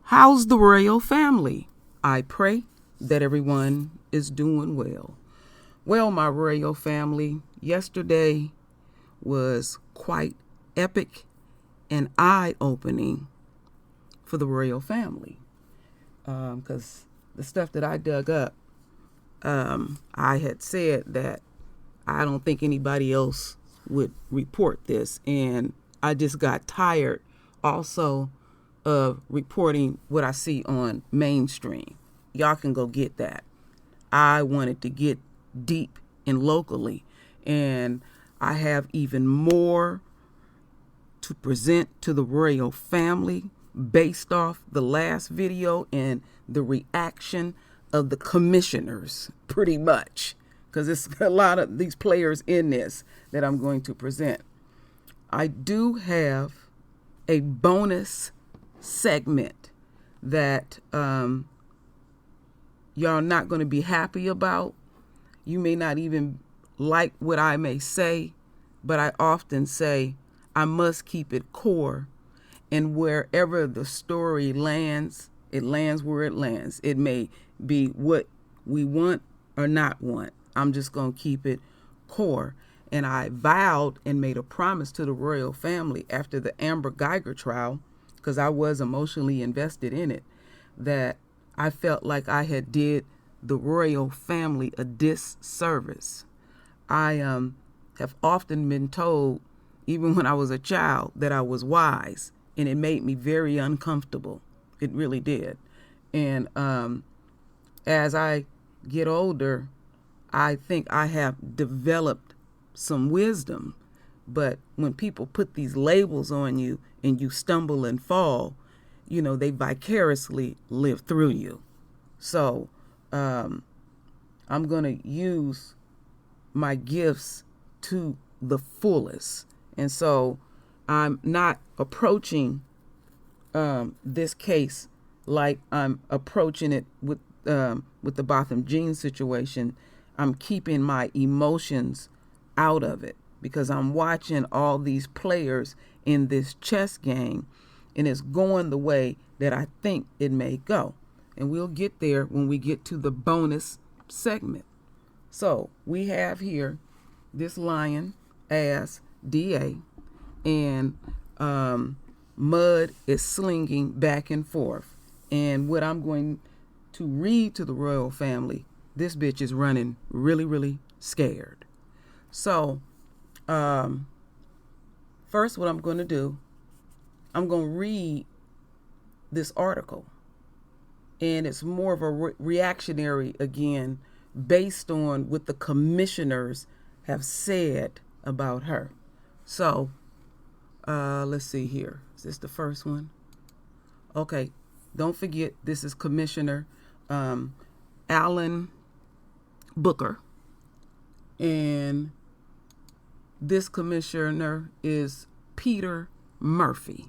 How's the royal family? I pray that everyone is doing well. Well, my royal family, yesterday was quite epic and eye-opening for the royal family. Because the stuff that I dug up, I had said that I don't think anybody else would report this. And I just got tired also of reporting what I see on mainstream. Y'all can go get that. I wanted to get deep and locally. And I have even more to present to the royal family based off the last video and the reaction of the commissioners, pretty much. Because there's a lot of these players in this that I'm going to present. I do have a bonus segment that y'all not going to be happy about. You may not even like what I may say, but I often say I must keep it core, and wherever the story lands, it lands where it lands. It may be what we want or not want. I'm just going to keep it core. And I vowed and made a promise to the royal family after the Amber Geiger trial, because I was emotionally invested in it, that I felt like I had did the royal family a disservice. I have often been told, even when I was a child, that I was wise, and it made me very uncomfortable. It really did. And as I get older, I think I have developed some wisdom. But when people put these labels on you and you stumble and fall, you know, they vicariously live through you. So I'm going to use my gifts to the fullest. And so I'm not approaching this case like I'm approaching it with the Botham Jean situation. I'm keeping my emotions out of it because I'm watching all these players in this chess game, and it's going the way that I think it may go. And we'll get there when we get to the bonus segment. So we have here this lion as DA, and Mud is slinging back and forth. And what I'm going to read to the royal family, this bitch is running really, really scared. So first what I'm going to do, I'm going to read this article. And it's more of a reactionary, again, based on what the commissioners have said about her. So let's see here. Is this the first one? Okay. Don't forget, this is Commissioner Alan Booker. And this commissioner is Peter Murphy.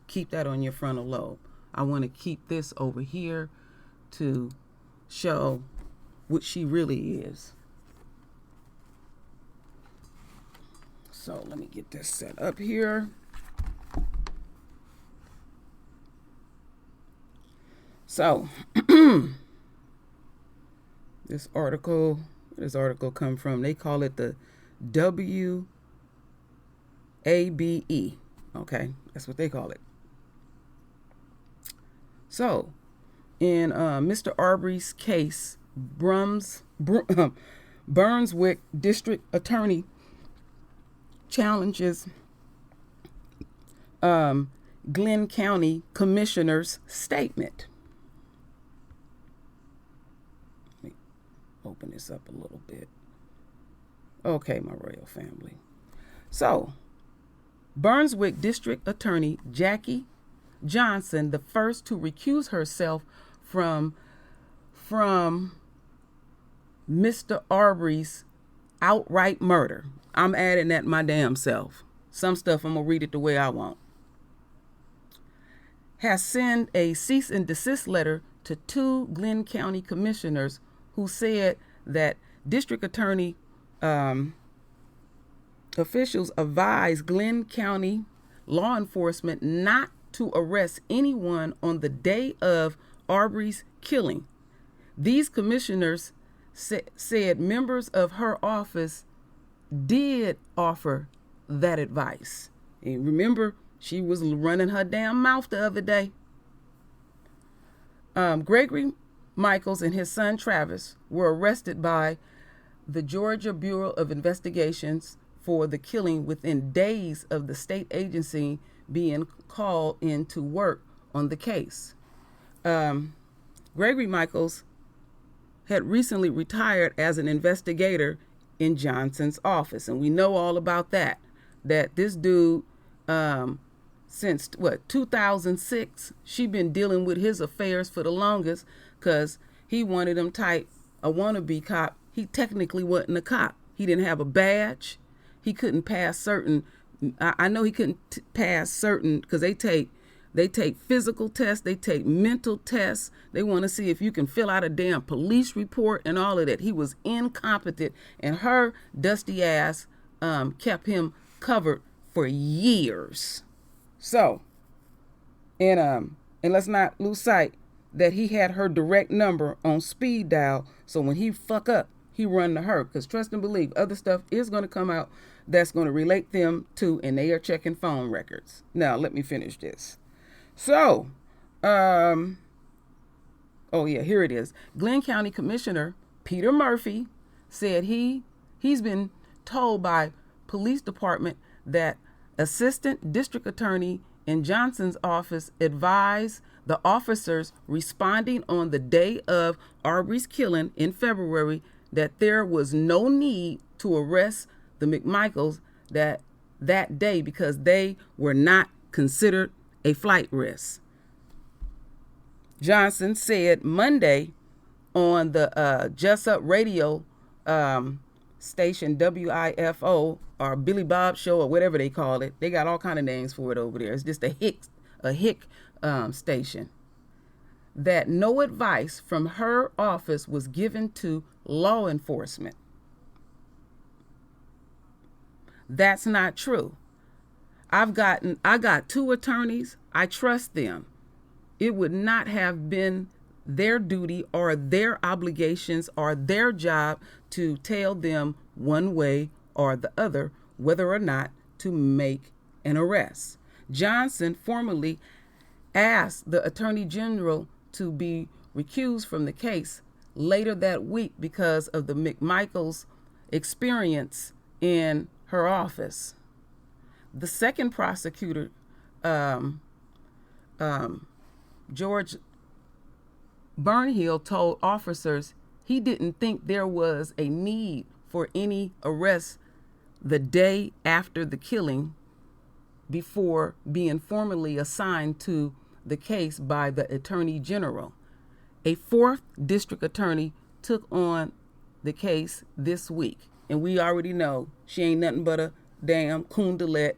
Keep that on your frontal lobe. I want to keep this over here to show what she really is. So let me get this set up here. So this article, where does this article come from? They call it the WABE. Okay, that's what they call it. So, in Mr. Arbery's case, Brunswick District Attorney challenges Glynn County Commissioner's statement. Let me open this up a little bit. Okay, my royal family. So, Brunswick District Attorney Jackie Johnson, the first to recuse herself from Mr. Arbery's outright murder. I'm adding that my damn self. Some stuff I'm going to read it the way I want. Has sent a cease and desist letter to 2 Glynn County commissioners who said that District Attorney officials advised Glynn County law enforcement not to arrest anyone on the day of Arbery's killing. These commissioners said members of her office did offer that advice. And remember, she was running her damn mouth the other day. Gregory Michaels and his son Travis were arrested by the Georgia Bureau of Investigations for the killing within days of the state agency being called in to work on the case. Gregory Michaels had recently retired as an investigator in Johnson's office, and we know all about that this dude, since 2006, she been dealing with his affairs for the longest, because he wanted him type a wannabe cop. He technically wasn't a cop. He didn't have a badge. He couldn't pass certain, I know he couldn't pass certain, because they take physical tests, they take mental tests. They want to see if you can fill out a damn police report and all of that. He was incompetent, and her dusty ass kept him covered for years. So, and let's not lose sight that he had her direct number on speed dial. So when he fuck up, he run to her, because trust and believe, other stuff is going to come out that's going to relate them to, and they are checking phone records. Now, let me finish this. So, oh yeah, here it is. Glynn County Commissioner Peter Murphy said he's been told by police department that assistant district attorney in Johnson's office advised the officers responding on the day of Arbery's killing in February that there was no need to arrest the McMichaels that day because they were not considered a flight risk. Johnson said Monday on the Just Up radio station WIFO or Billy Bob Show or whatever they call it. They got all kind of names for it over there. It's just a hick station. That no advice from her office was given to law enforcement. That's not true. I got two attorneys. I trust them. It would not have been their duty or their obligations or their job to tell them one way or the other whether or not to make an arrest. Johnson formally asked the Attorney General to be recused from the case later that week because of the McMichaels' experience in her office. The second prosecutor, George Burnhill, told officers he didn't think there was a need for any arrests the day after the killing before being formally assigned to the case by the Attorney General. A fourth district attorney took on the case this week, and we already know she ain't nothing but a damn Kundalet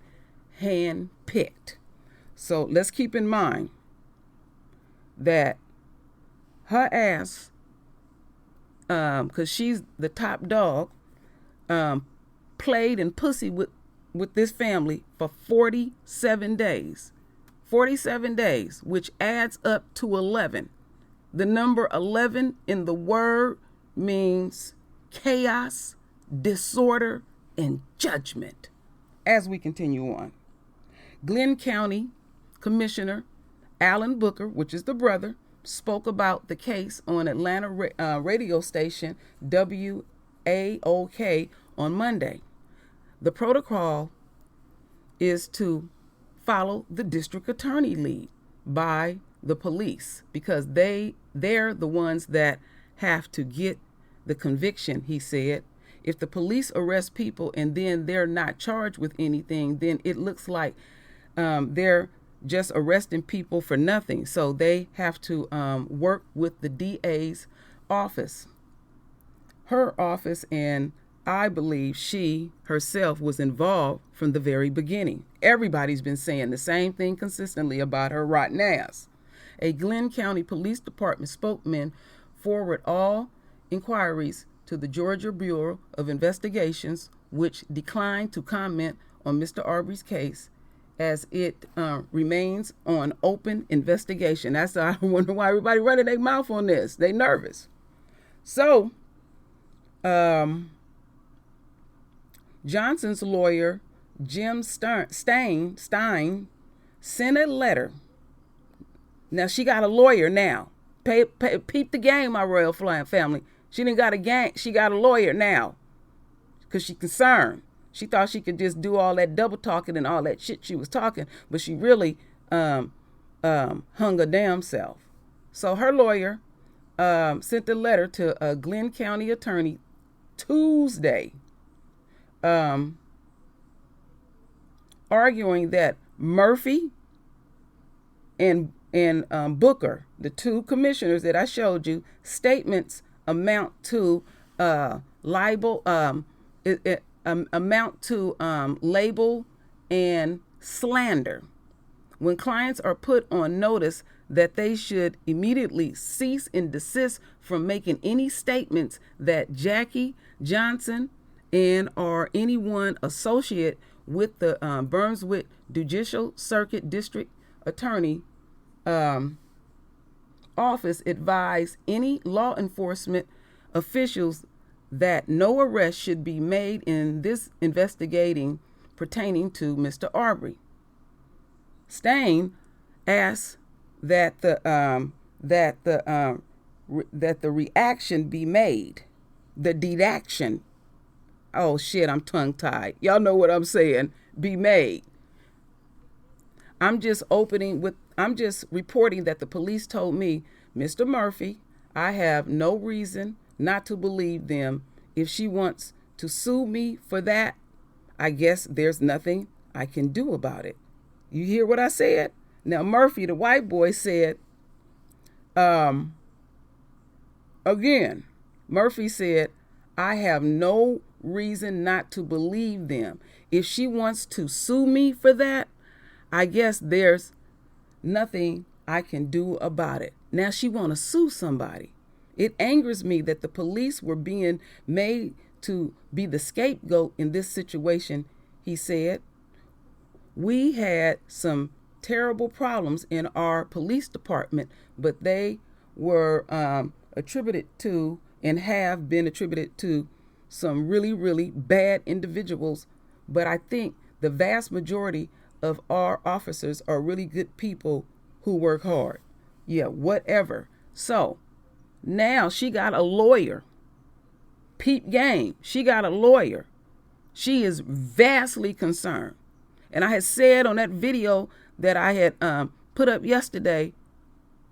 hand-picked. So let's keep in mind that her ass, because she's the top dog, played in pussy with this family for 47 days. 47 days, which adds up to 11. The number 11 in the word means chaos, disorder, and judgment. As we continue on, Glynn County Commissioner Alan Booker, which is the brother, spoke about the case on Atlanta radio station WAOK on Monday. The protocol is to follow the district attorney lead by the police because they're the ones that have to get the conviction, he said. If the police arrest people and then they're not charged with anything, then it looks like they're just arresting people for nothing. So they have to work with the DA's office. Her office, and I believe she herself was involved from the very beginning. Everybody's been saying the same thing consistently about her rotten ass. A Glynn County Police Department spokesman forwarded all inquiries to the Georgia Bureau of Investigations, which declined to comment on Mr. Arbery's case as it remains on open investigation. That's I wonder why everybody running their mouth on this. They nervous. So, Johnson's lawyer, Jim Stein, sent a letter. Now she got a lawyer now. Peep the game, my royal family. She didn't got a gang. She got a lawyer now, cause she's concerned. She thought she could just do all that double talking and all that shit she was talking, but she really hung her damn self. So her lawyer sent a letter to a Glynn County attorney Tuesday, arguing that Murphy and Booker, the two commissioners that I showed you, statements amount to libel, amount to label and slander. When clients are put on notice that they should immediately cease and desist from making any statements that Jackie Johnson and or anyone associate with the Brunswick Judicial Circuit District Attorney Office advise any law enforcement officials that no arrest should be made in this investigating pertaining to Mr. Arbery. Stein asks that the reaction be made, the dedaction. Oh shit, I'm tongue tied. Y'all know what I'm saying. Be made. I'm just reporting that the police told me, Mr. Murphy, I have no reason not to believe them. If she wants to sue me for that, I guess there's nothing I can do about it. You hear what I said? Now Murphy, the white boy, said, again, Murphy said, I have no reason not to believe them. If she wants to sue me for that, I guess there's nothing I can do about it. Now she want to sue somebody. It angers me that the police were being made to be the scapegoat in this situation, he said. We had some terrible problems in our police department, but they were attributed to and have been attributed to some really, really bad individuals. But I think the vast majority of our officers are really good people who work hard. Yeah, whatever. So now she got a lawyer. Peep game. She got a lawyer. She is vastly concerned. And I had said on that video that I had put up yesterday,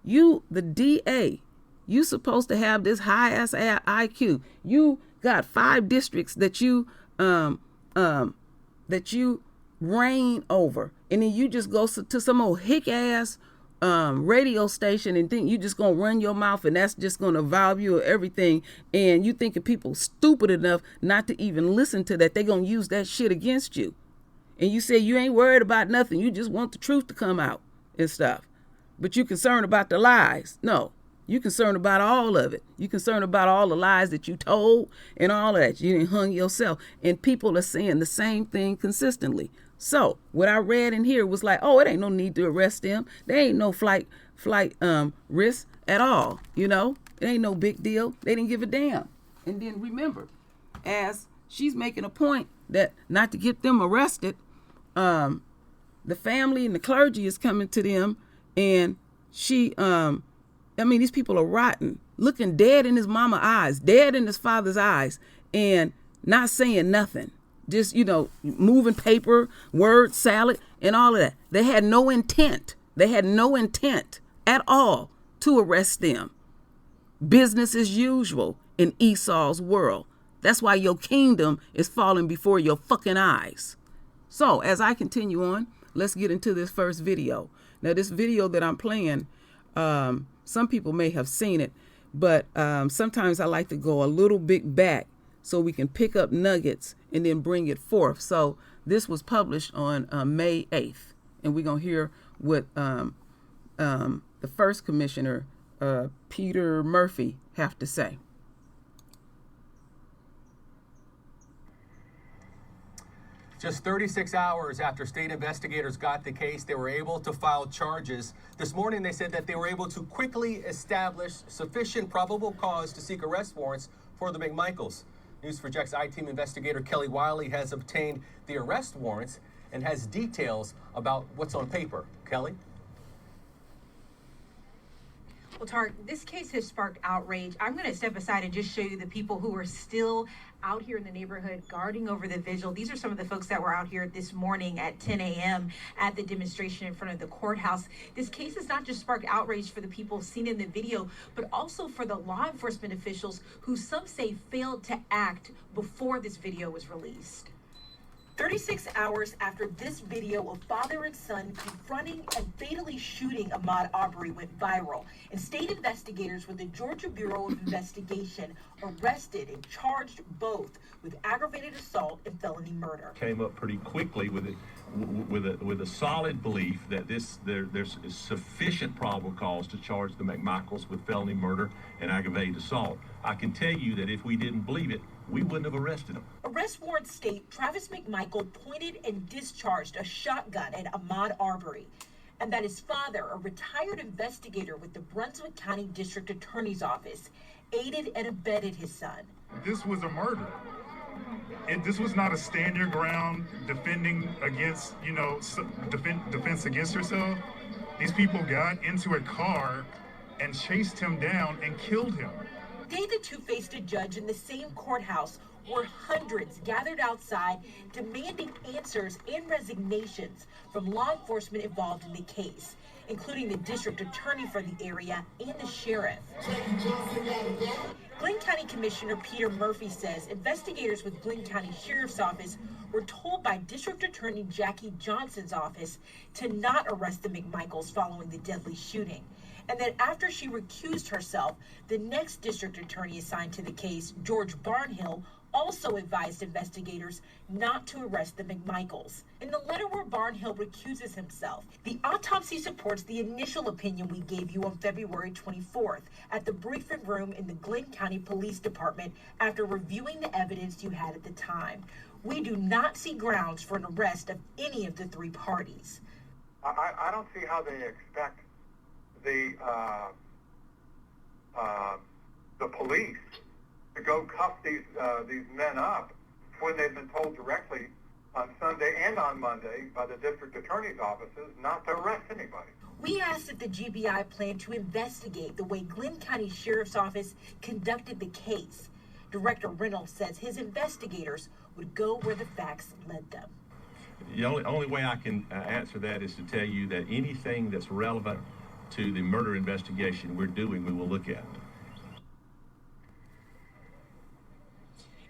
you, the DA, you supposed to have this high ass IQ. You got 5 districts that you reign over, and then you just go to some old hick ass radio station and think you just gonna run your mouth and that's just gonna valve you of everything, and you thinking people stupid enough not to even listen to that, they gonna use that shit against you. And you say you ain't worried about nothing, you just want the truth to come out and stuff, but you concerned about the lies. No, you concerned about all of it. You concerned about all the lies that you told and all of that. You didn't hung yourself, and people are saying the same thing consistently. So what I read in here was like, oh, it ain't no need to arrest them. There ain't no flight risk at all. You know, it ain't no big deal. They didn't give a damn. And then remember, as she's making a point that not to get them arrested, the family and the clergy is coming to them, and she, these people are rotten, looking dead in his mama's eyes, dead in his father's eyes, and not saying nothing. Just, moving paper, word salad, and all of that. They had no intent. They had no intent at all to arrest them. Business as usual in Esau's world. That's why your kingdom is falling before your fucking eyes. So, as I continue on, let's get into this first video. Now, this video that I'm playing, some people may have seen it, but sometimes I like to go a little bit back so we can pick up nuggets and then bring it forth. So this was published on May 8th, and we're going to hear what the first commissioner, Peter Murphy, have to say. Just 36 hours after state investigators got the case, they were able to file charges. This morning, they said that they were able to quickly establish sufficient probable cause to seek arrest warrants for the McMichaels. News4JAX I-Team investigator Kelly Wiley has obtained the arrest warrants and has details about what's on paper. Kelly? Well, Tarek, this case has sparked outrage. I'm going to step aside and just show you the people who are still out here in the neighborhood guarding over the vigil. These are some of the folks that were out here this morning at 10 a.m. at the demonstration in front of the courthouse. This case has not just sparked outrage for the people seen in the video, but also for the law enforcement officials who some say failed to act before this video was released. 36 hours after this video of father and son confronting and fatally shooting Ahmaud Arbery went viral, and state investigators with the Georgia Bureau of Investigation arrested and charged both with aggravated assault and felony murder. Came up pretty quickly with a solid belief that there's sufficient probable cause to charge the McMichaels with felony murder and aggravated assault. I can tell you that if we didn't believe it, we wouldn't have arrested him. Arrest warrants state Travis McMichael pointed and discharged a shotgun at Ahmaud Arbery, and that his father, a retired investigator with the Brunswick County District Attorney's Office, aided and abetted his son. This was a murder. This was not a stand your ground defending against, defense against yourself. These people got into a car and chased him down and killed him. Today, the two faced a judge in the same courthouse where hundreds gathered outside demanding answers and resignations from law enforcement involved in the case, including the district attorney for the area and the sheriff. Glynn County Commissioner Peter Murphy says investigators with Glynn County Sheriff's Office were told by District Attorney Jackie Johnson's office to not arrest the McMichaels following the deadly shooting, and that after she recused herself, the next district attorney assigned to the case, George Barnhill, also advised investigators not to arrest the McMichaels. In the letter where Barnhill recuses himself, the autopsy supports the initial opinion we gave you on February 24th at the briefing room in the Glynn County Police Department after reviewing the evidence you had at the time. We do not see grounds for an arrest of any of the three parties. I don't see how they expect the police to go cuff these men up when they've been told directly on Sunday and on Monday by the district attorney's offices not to arrest anybody. We asked if the GBI planned to investigate the way Glynn County Sheriff's Office conducted the case. Director Reynolds says his investigators would go where the facts led them. The only way I can answer that is to tell you that anything that's relevant to the murder investigation we're doing, we will look at.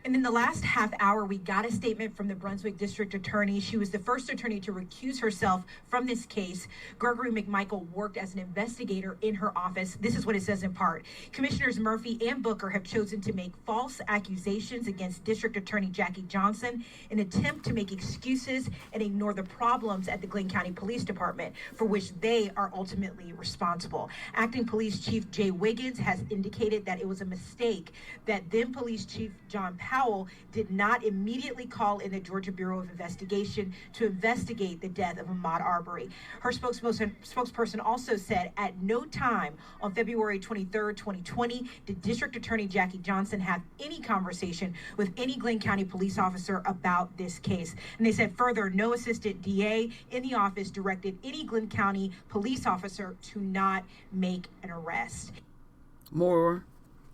And in the last half hour, we got a statement from the Brunswick District Attorney. She was the first attorney to recuse herself from this case. Gregory McMichael worked as an investigator in her office. This is what it says in part. Commissioners Murphy and Booker have chosen to make false accusations against District Attorney Jackie Johnson in an attempt to make excuses and ignore the problems at the Glynn County Police Department, for which they are ultimately responsible. Acting Police Chief Jay Wiggins has indicated that it was a mistake that then Police Chief John Powell did not immediately call in the Georgia Bureau of Investigation to investigate the death of Ahmaud Arbery. Her spokesperson also said at no time on February 23rd, 2020, did District Attorney Jackie Johnson have any conversation with any Glynn County police officer about this case. And they said further, no assistant DA in the office directed any Glynn County police officer to not make an arrest. More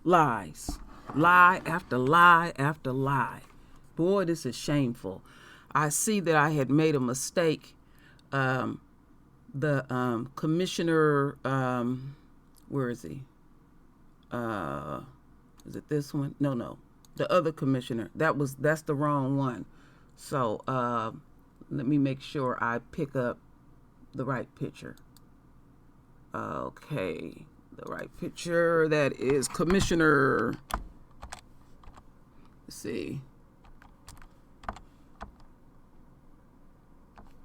lies. Lie after lie after lie. Boy, this is shameful. I see that I had made a mistake. The commissioner, where is he? Is it this one? No. The other commissioner. That's the wrong one. So let me make sure I pick up the right picture. Okay, the right picture. That is Commissioner. Let's see.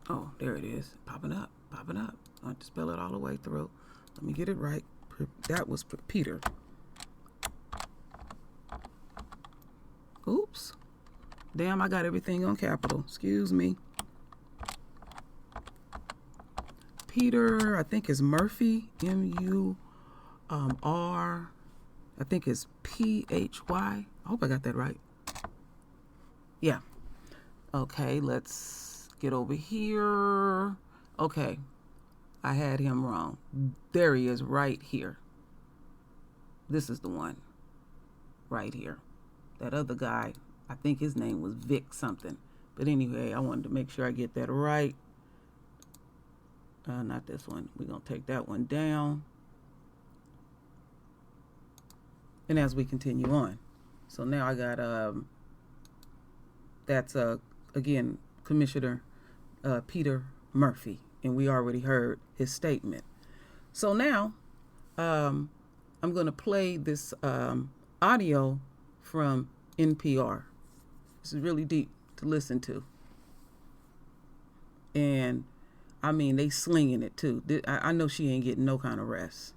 Oh, there it is. Popping up. I have to spell it all the way through. Let me get it right. That was for Peter. Oops. Damn, I got everything on capital. Excuse me. Peter, I think is Murphy, M-U-R, I think it's P-H-Y. I hope I got that right. Yeah. Okay, let's get over here. Okay, I had him wrong. There he is right here. This is the one right here. That other guy, I think his name was Vic something. But anyway, I wanted to make sure I get that right. Not this one. We're going to take that one down. And as we continue on. So now I got, that's, again, Commissioner Peter Murphy. And we already heard his statement. So now I'm going to play this audio from NPR. This is really deep to listen to. And I mean, they slinging it too. I know she ain't getting no kind of rest.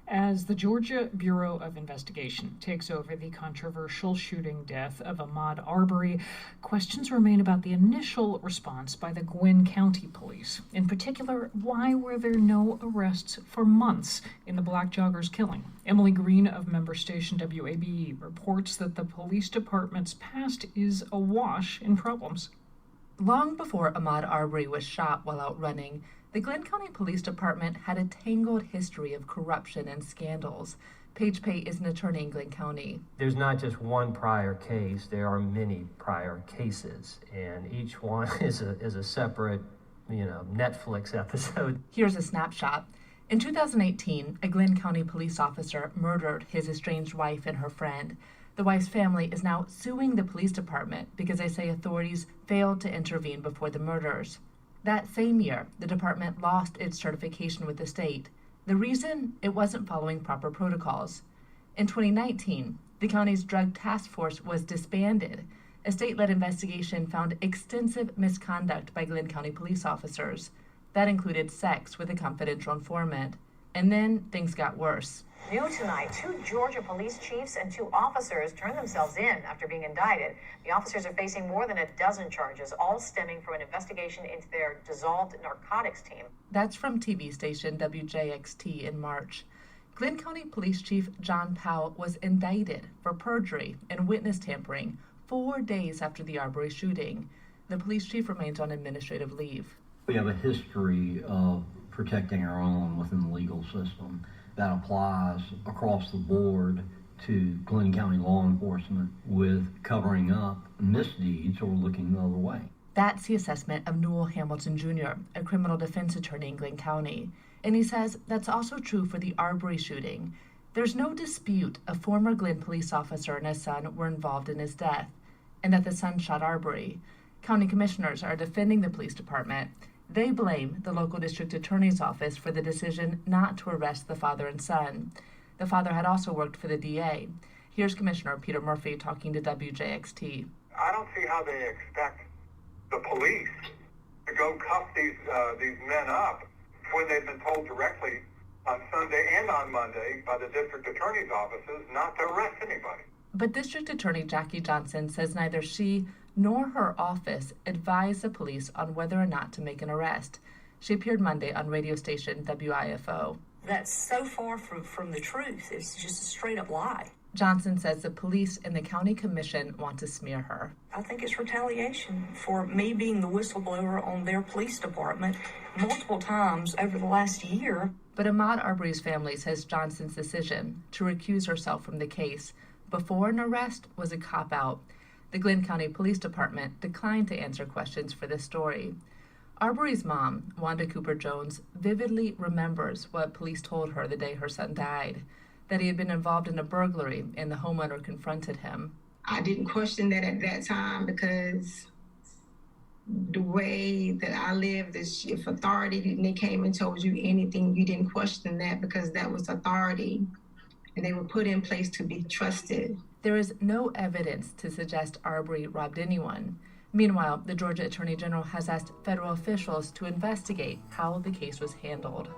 As the Georgia Bureau of Investigation takes over the controversial shooting death of Ahmaud Arbery, questions remain about the initial response by the Glynn County police. In particular, why were there no arrests for months in the Black Jogger's killing? Emily Green of member station WABE reports that the police department's past is awash in problems. Long before Ahmaud Arbery was shot while out running, the Glynn County Police Department had a tangled history of corruption and scandals. Paige Pate is an attorney in Glynn County. There's not just one prior case, there are many prior cases, and each one is a separate, Netflix episode. Here's a snapshot. In 2018, a Glynn County police officer murdered his estranged wife and her friend. The wife's family is now suing the police department because they say authorities failed to intervene before the murders. That same year, the department lost its certification with the state. The reason? It wasn't following proper protocols. In 2019, the county's drug task force was disbanded. A state-led investigation found extensive misconduct by Glynn County police officers. That included sex with a confidential informant. And then things got worse. New tonight, 2 Georgia police chiefs and 2 officers turned themselves in after being indicted. The officers are facing more than a dozen charges, all stemming from an investigation into their dissolved narcotics team. That's from TV station WJXT in March. Glynn County Police Chief John Powell was indicted for perjury and witness tampering 4 days after the Arbery shooting. The police chief remains on administrative leave. We have a history of protecting our own within the legal system. That applies across the board to Glynn County law enforcement with covering up misdeeds or looking the other way. That's the assessment of Newell Hamilton Jr., a criminal defense attorney in Glynn County. And he says that's also true for the Arbery shooting. There's no dispute a former Glynn police officer and his son were involved in his death, and that the son shot Arbery. County commissioners are defending the police department. They blame the local district attorney's office for the decision not to arrest the father and son. The father had also worked for the DA. Here's Commissioner Peter Murphy talking to WJXT. I don't see how they expect the police to go cuff these men up when they've been told directly on Sunday and on Monday by the district attorney's offices not to arrest anybody. But District Attorney Jackie Johnson says neither she nor her office advised the police on whether or not to make an arrest. She appeared Monday on radio station WIFO. That's so far from the truth. It's just a straight up lie. Johnson says the police and the county commission want to smear her. I think it's retaliation for me being the whistleblower on their police department multiple times over the last year. But Ahmaud Arbery's family says Johnson's decision to recuse herself from the case before an arrest was a cop-out. The Glynn County Police Department declined to answer questions for this story. Arbery's mom, Wanda Cooper Jones, vividly remembers what police told her the day her son died, that he had been involved in a burglary and the homeowner confronted him. I didn't question that at that time because the way that I lived is if authority and they came and told you anything, you didn't question that because that was authority and they were put in place to be trusted. There is no evidence to suggest Arbery robbed anyone. Meanwhile, the Georgia Attorney General has asked federal officials to investigate how the case was handled.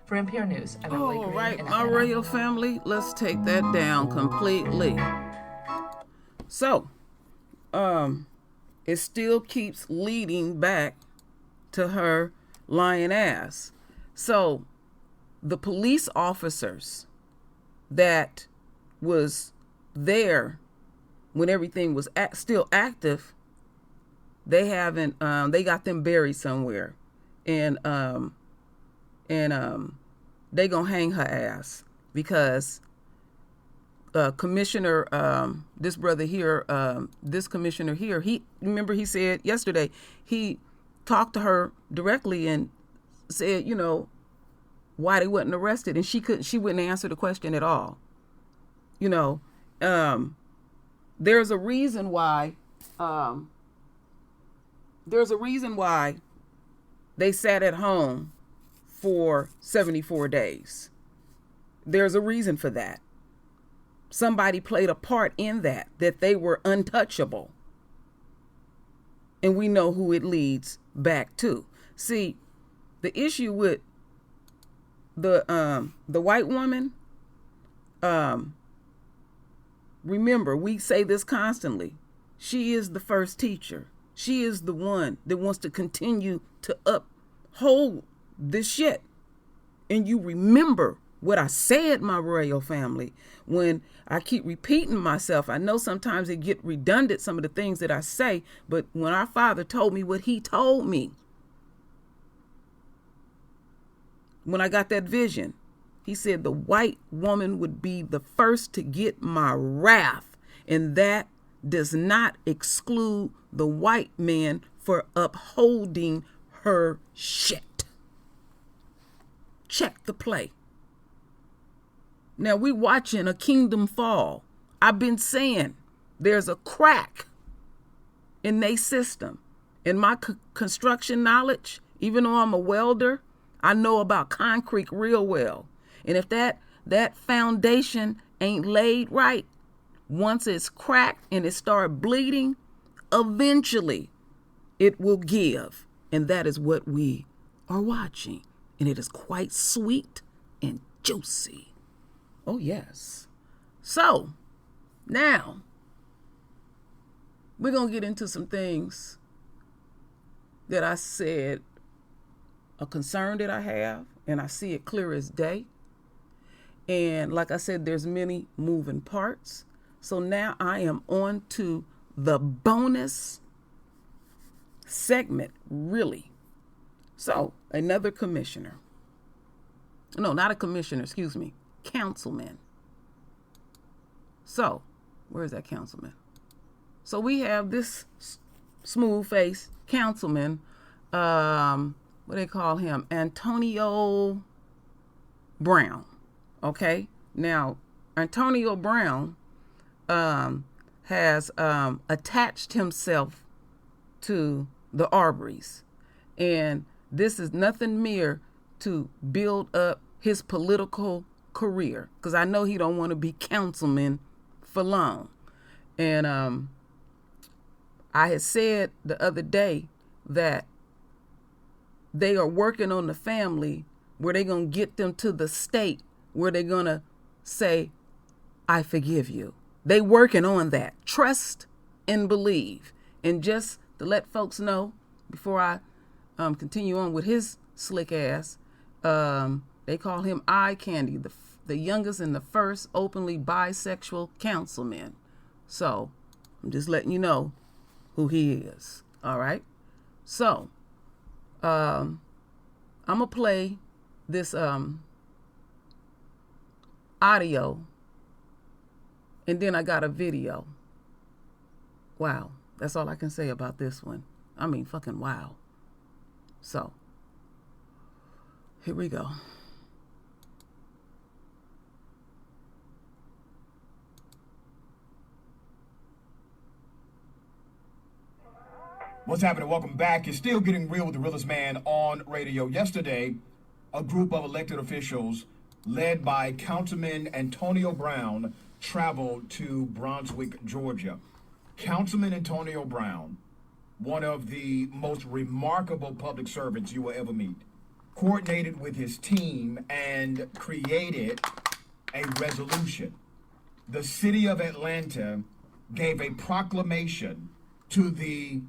For NPR News, I'm Emily Green. All right, in my Atlanta. radio family, let's take that down completely. So, it still keeps leading back to her lying ass. So, the police officers that was there when everything was still active, they haven't, they got them buried somewhere, and they gonna hang her ass because commissioner, this brother here, this commissioner here, he said yesterday, he talked to her directly and said, you know, why they wasn't arrested, and she wouldn't answer the question at all. You know, there's a reason why they sat at home for 74 days. There's a reason for that. Somebody played a part in that they were untouchable. And we know who it leads back to. See, the issue with the white woman, remember, we say this constantly. She is the first teacher. She is the one that wants to continue to uphold this shit. And you remember what I said, my royal family, when I keep repeating myself. I know sometimes it get redundant, some of the things that I say, but when our Father told me what he told me, when I got that vision, he said the white woman would be the first to get my wrath. And that does not exclude the white man for upholding her shit. Check the play. Now we watching a kingdom fall. I've been saying there's a crack in their system. In my construction knowledge, even though I'm a welder, I know about concrete real well. And if that foundation ain't laid right, once it's cracked and it starts bleeding, eventually it will give. And that is what we are watching. And it is quite sweet and juicy. Oh, yes. So, now, we're going to get into some things that I said, a concern that I have, and I see it clear as day. And like I said, there's many moving parts. So now I am on to the bonus segment, really. So, another commissioner. No, not a commissioner, excuse me. Councilman. So, where's that councilman? So we have this smooth-faced councilman, what do they call him? Antonio Brown. Okay? Now, Antonio Brown has attached himself to the Arbery's. And this is nothing mere to build up his political career, because I know he don't want to be councilman for long. And I had said the other day that they are working on the family where they're going to get them to the state where they're going to say, I forgive you. They working on that. Trust and believe. And just to let folks know, before I continue on with his slick ass, they call him Eye Candy, the youngest and the first openly bisexual councilman. So I'm just letting you know who he is. All right. So I'm gonna play this audio, and then I got a video. Wow, that's all I can say about this one. I mean, fucking wow. So here we go. What's happening? Welcome back. You're still getting real with the realest man on radio. Yesterday, a group of elected officials led by Councilman Antonio Brown traveled to Brunswick, Georgia. Councilman Antonio Brown, one of the most remarkable public servants you will ever meet, coordinated with his team and created a resolution. The city of Atlanta gave a proclamation to the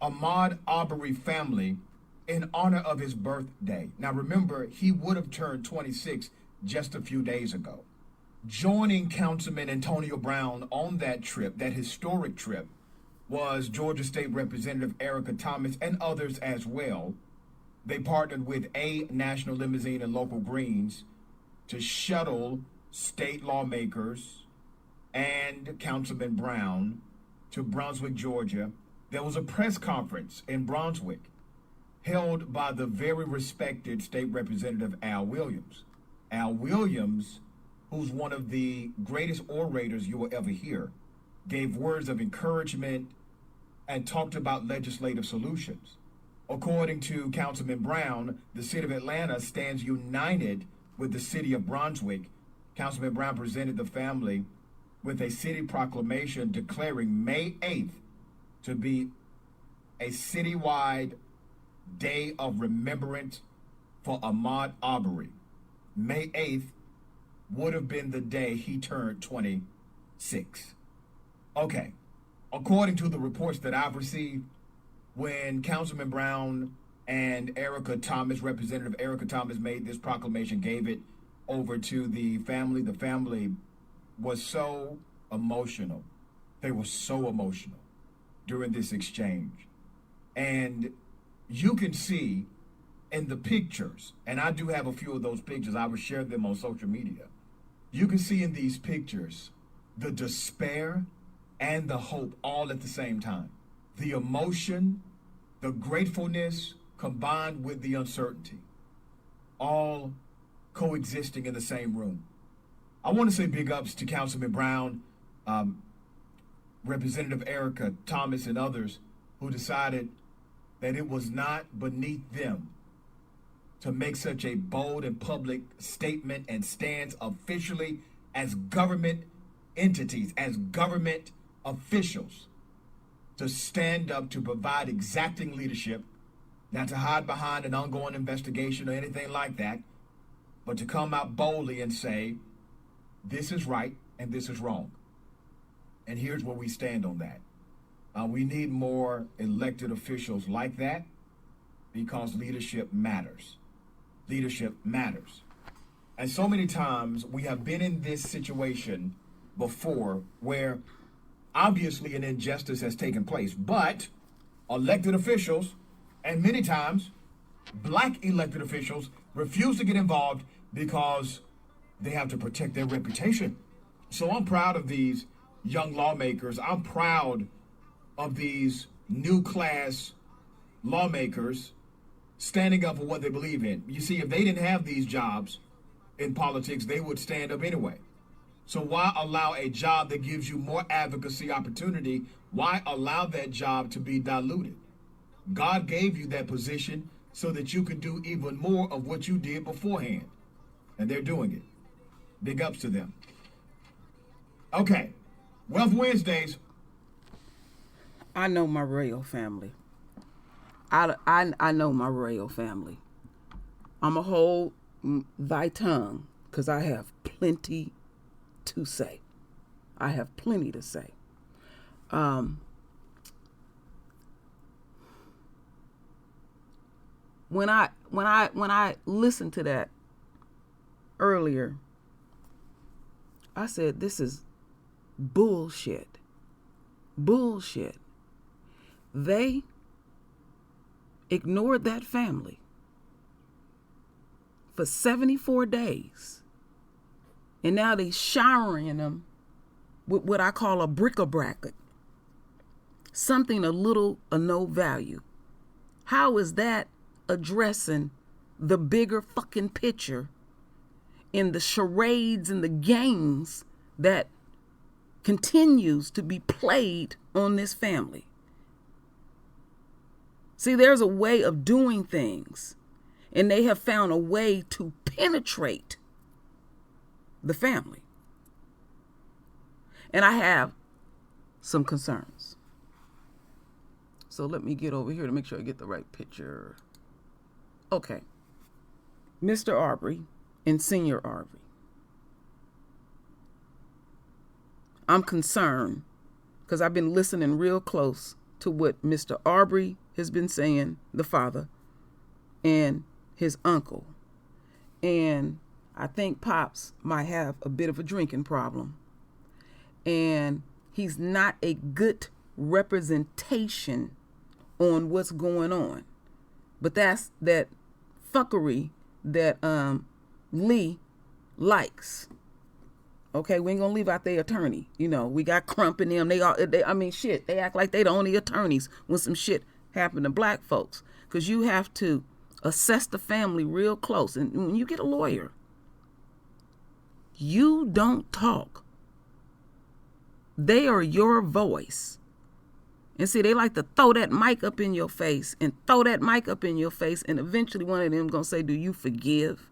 Ahmaud Arbery family in honor of his birthday. Now remember, he would have turned 26 just a few days ago. Joining Councilman Antonio Brown on that trip, that historic trip, was Georgia State Representative Erica Thomas and others as well. They partnered with A National Limousine and Local Greens to shuttle state lawmakers and Councilman Brown to Brunswick, Georgia. There was a press conference in Brunswick held by the very respected State Representative Al Williams. Al Williams, who's one of the greatest orators you will ever hear, gave words of encouragement and talked about legislative solutions. According to Councilman Brown, the city of Atlanta stands united with the city of Brunswick. Councilman Brown presented the family with a city proclamation declaring May 8th to be a citywide day of remembrance for Ahmaud Arbery. May 8th would have been the day he turned 26. Okay, according to the reports that I've received, when Councilman Brown and Representative Erica Thomas made this proclamation, gave it over to the family was so emotional. They were so emotional during this exchange. And you can see in the pictures, and I do have a few of those pictures, I will share them on social media. You can see in these pictures the despair and the hope all at the same time. The emotion, the gratefulness combined with the uncertainty, all coexisting in the same room. I want to say big ups to Councilman Brown, Representative Erica Thomas, and others who decided that it was not beneath them to make such a bold and public statement and stance officially as government entities, as government officials, to stand up to provide exacting leadership, not to hide behind an ongoing investigation or anything like that, but to come out boldly and say, this is right and this is wrong. And here's where we stand on that. We need more elected officials like that because leadership matters. Leadership matters. And so many times we have been in this situation before where obviously an injustice has taken place, but elected officials, and many times black elected officials, refuse to get involved because they have to protect their reputation. So I'm proud of these young lawmakers. I'm proud of these new class lawmakers standing up for what they believe in. You see, if they didn't have these jobs in politics, they would stand up anyway. So why allow a job that gives you more advocacy opportunity? Why allow that job to be diluted? God gave you that position so that you could do even more of what you did beforehand. And they're doing it. Big ups to them. Okay, Wealth Wednesdays. I know my royal family. I know my royal family. I'ma hold thy tongue because I have plenty to say. I have plenty to say. When I listened to that earlier, I said, this is bullshit. Bullshit. They ignored that family for 74 days. And now they showering them with what I call a bric-a-brac. Something of little or no value. How is that addressing the bigger fucking picture in the charades and the games that continues to be played on this family? See, there's a way of doing things, and they have found a way to penetrate the family. And I have some concerns. So let me get over here to make sure I get the right picture. Okay. Mr. Arbery and Senior Arbery. I'm concerned because I've been listening real close to what Mr. Arbery has been saying, the father, and his uncle. And I think Pops might have a bit of a drinking problem. And he's not a good representation on what's going on. But that's that fuckery that Lee likes. Okay, we ain't gonna leave out their attorney. You know, we got Crump and them. They act like they the only attorneys when some shit happen to black folks. Because you have to assess the family real close. And when you get a lawyer, you don't talk. They are your voice. And see, they like to throw that mic up in your face and throw that mic up in your face. And eventually one of them going to say, do you forgive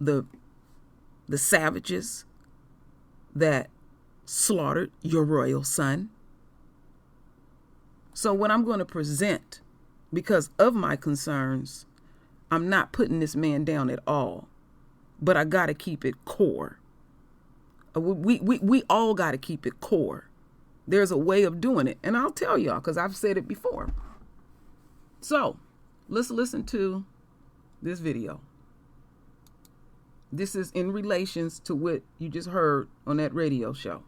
the savages that slaughtered your royal son? So what I'm going to present, because of my concerns, I'm not putting this man down at all. But I got to keep it core. We all got to keep it core. There's a way of doing it. And I'll tell y'all, because I've said it before. So let's listen to this video. This is in relations to what you just heard on that radio show.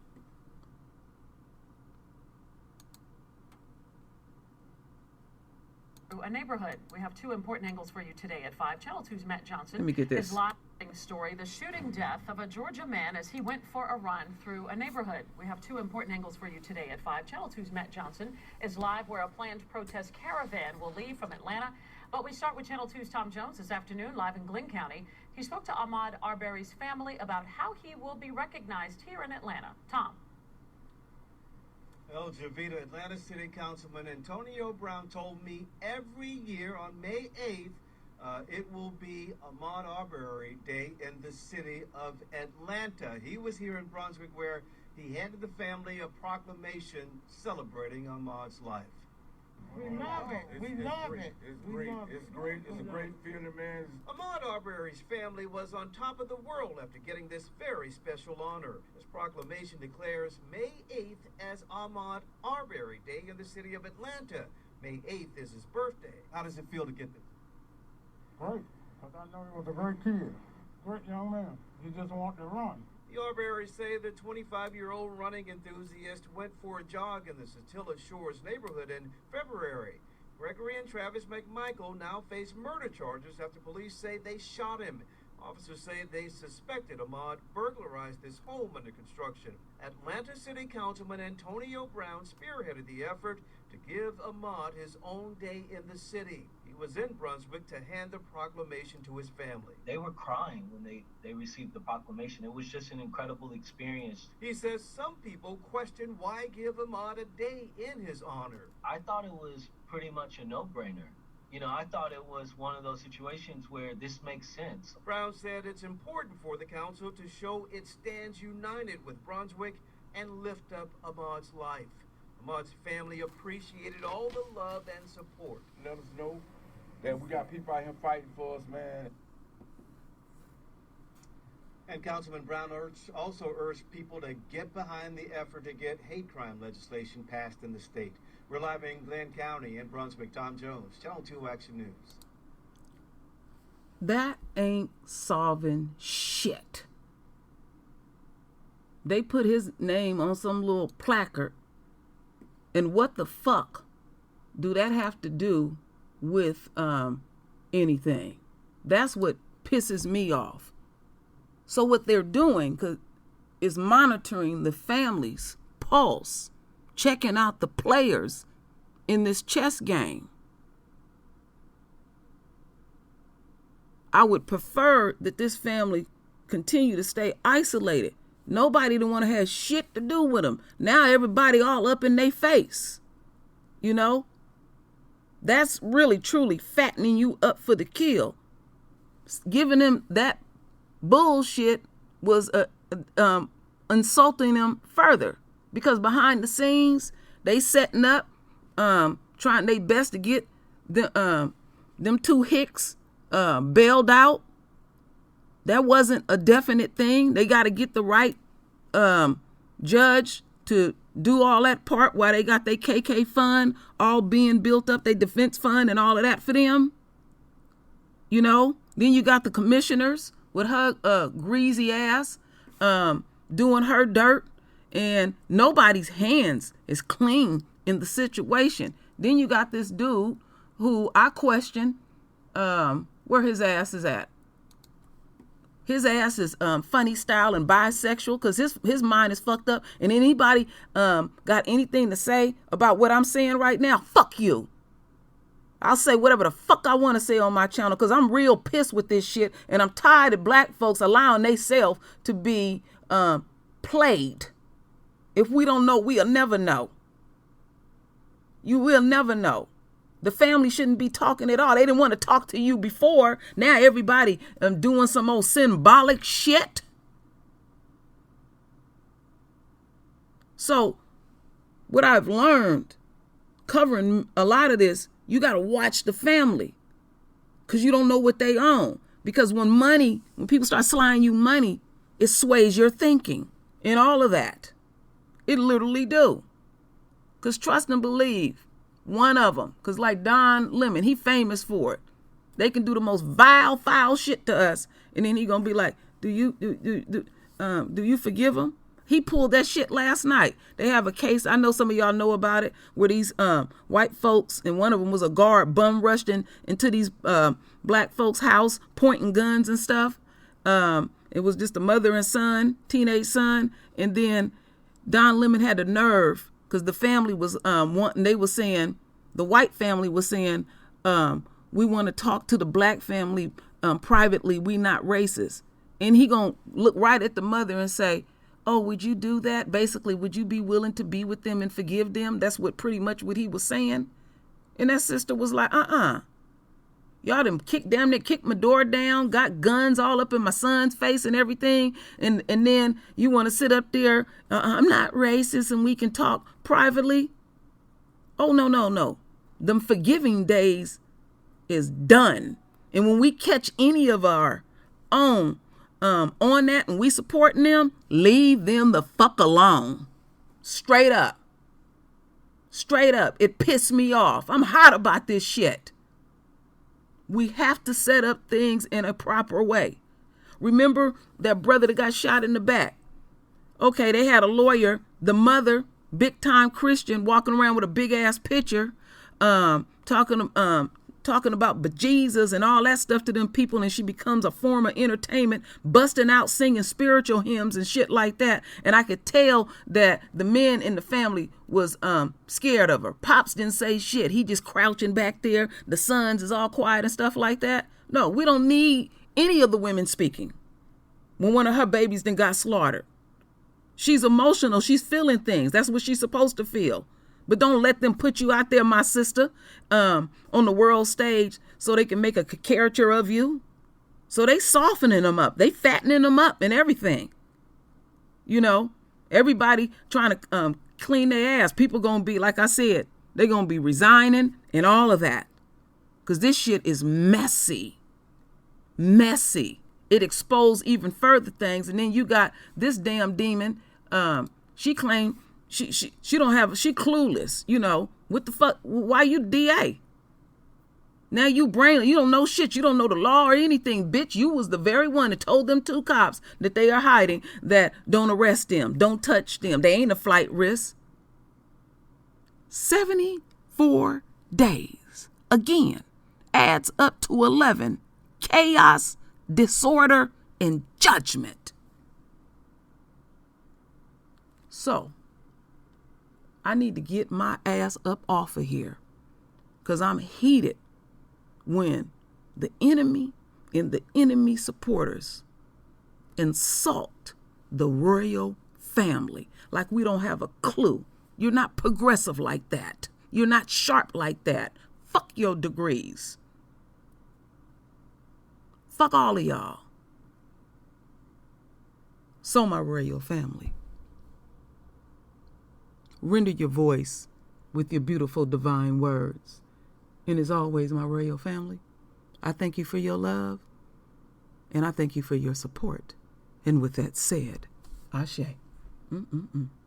A neighborhood. We have two important angles for you today at 5. Channel 2's Matt Johnson. Let me get this. His live story, the shooting death of a Georgia man as he went for a run through a neighborhood. We have two important angles for you today at 5. Channel 2's Matt Johnson is live where a planned protest caravan will leave from Atlanta. But we start with Channel 2's Tom Jones this afternoon, live in Glynn County. He spoke to Ahmaud Arbery's family about how he will be recognized here in Atlanta. Tom. El Javita, Atlanta City Councilman Antonio Brown told me every year on May 8th, it will be Ahmaud Arbery Day in the city of Atlanta. He was here in Brunswick where he handed the family a proclamation celebrating Ahmaud's life. We love it. We love it. It's great. It's great. It's a great feeling, man. Ahmaud Arbery's family was on top of the world after getting this very special honor. This proclamation declares May 8th as Ahmaud Arbery Day in the city of Atlanta. May 8th is his birthday. How does it feel to get this? Great, because I know he was a great kid. Great young man. He just wanted to run. The Arbery say the 25-year-old running enthusiast went for a jog in the Satilla Shores neighborhood in February. Gregory and Travis McMichael now face murder charges after police say they shot him. Officers say they suspected Ahmaud burglarized his home under construction. Atlanta City Councilman Antonio Brown spearheaded the effort to give Ahmaud his own day in the city. He was in Brunswick to hand the proclamation to his family. They were crying when they received the proclamation. It was just an incredible experience. He says some people question why give Ahmaud a day in his honor. I thought it was pretty much a no-brainer. You know, I thought it was one of those situations where this makes sense. Brown said it's important for the council to show it stands united with Brunswick and lift up Ahmaud's life. Ahmaud's family appreciated all the love and support. Let us know that we got people out here fighting for us, man. And Councilman Brown also urged people to get behind the effort to get hate crime legislation passed in the state. We're live in Glynn County in Brunswick. Tom Jones, Channel 2 Action News. That ain't solving shit. They put his name on some little placard. And what the fuck do that have to do with anything? That's what pisses me off. So what they're doing is monitoring the family's pulse, checking out the players in this chess game. I would prefer that this family continue to stay isolated. Nobody don't want to have shit to do with them. Now everybody all up in their face. You know? That's really, truly fattening you up for the kill. Giving them that bullshit was insulting them further. Because behind the scenes, they setting up, trying their best to get them two hicks bailed out. That wasn't a definite thing. They got to get the right judge to do all that part while they got their KK fund all being built up, their defense fund and all of that for them. You know, then you got the commissioners with her greasy ass doing her dirt, and nobody's hands is clean in the situation. Then you got this dude who I question where his ass is at. His ass is funny style and bisexual because his mind is fucked up. And anybody got anything to say about what I'm saying right now, fuck you. I'll say whatever the fuck I want to say on my channel because I'm real pissed with this shit. And I'm tired of black folks allowing themselves to be played. If we don't know, we'll never know. You will never know. The family shouldn't be talking at all. They didn't want to talk to you before. Now everybody doing some old symbolic shit. So what I've learned covering a lot of this, you got to watch the family because you don't know what they own. Because when people start sliding you money, it sways your thinking and all of that. It literally do. Because trust and believe. One of them, because like Don Lemon, he famous for it. They can do the most vile, foul shit to us, and then he gonna be like, "Do you forgive him?" He pulled that shit last night. They have a case, I know some of y'all know about it, where these white folks, and one of them was a guard, bum rushed into these black folks' house, pointing guns and stuff. It was just a mother and son, teenage son, and then Don Lemon had the nerve. Because the family was they were saying, the white family was saying, we want to talk to the black family privately. We not racist. And he gonna look right at the mother and say, oh, would you do that? Basically, would you be willing to be with them and forgive them? That's pretty much what he was saying. And that sister was like, y'all done damn near kicked my door down, got guns all up in my son's face and everything. And then you want to sit up there, I'm not racist and we can talk privately. Oh, no. Them forgiving days is done. And when we catch any of our own on that and we supporting them, leave them the fuck alone. Straight up. It pissed me off. I'm hot about this shit. We have to set up things in a proper way. Remember that brother that got shot in the back? Okay, they had a lawyer, the mother, big time Christian, walking around with a big ass picture, talking about bejesus and all that stuff to them people, and she becomes a form of entertainment, busting out singing spiritual hymns and shit like that. And I could tell that the men in the family was scared of her. Pops didn't say shit. He just crouching back there. The sons is all quiet and stuff like that. No, we don't need any of the women speaking when one of her babies then got slaughtered. She's emotional. She's feeling things. That's what she's supposed to feel. But don't let them put you out there, my sister, on the world stage so they can make a caricature of you. So they softening them up. They fattening them up and everything. You know, everybody trying to clean their ass. People going to be, like I said, they're going to be resigning and all of that. Because this shit is messy. Messy. It exposed even further things. And then you got this damn demon. She claimed she clueless, you know. What the fuck? Why you DA? Now you don't know shit. You don't know the law or anything, bitch. You was the very one that told them two cops that they are hiding that don't arrest them, don't touch them. They ain't a flight risk. 74 days. Again, adds up to 11. Chaos, disorder, and judgment. So, I need to get my ass up off of here because I'm heated when the enemy and the enemy supporters insult the royal family like we don't have a clue. You're not progressive like that. You're not sharp like that. Fuck your degrees. Fuck all of y'all. So, my royal family, render your voice with your beautiful divine words. And as always, my royal family, I thank you for your love and I thank you for your support. And with that said, Ashe. Mm-mm-mm.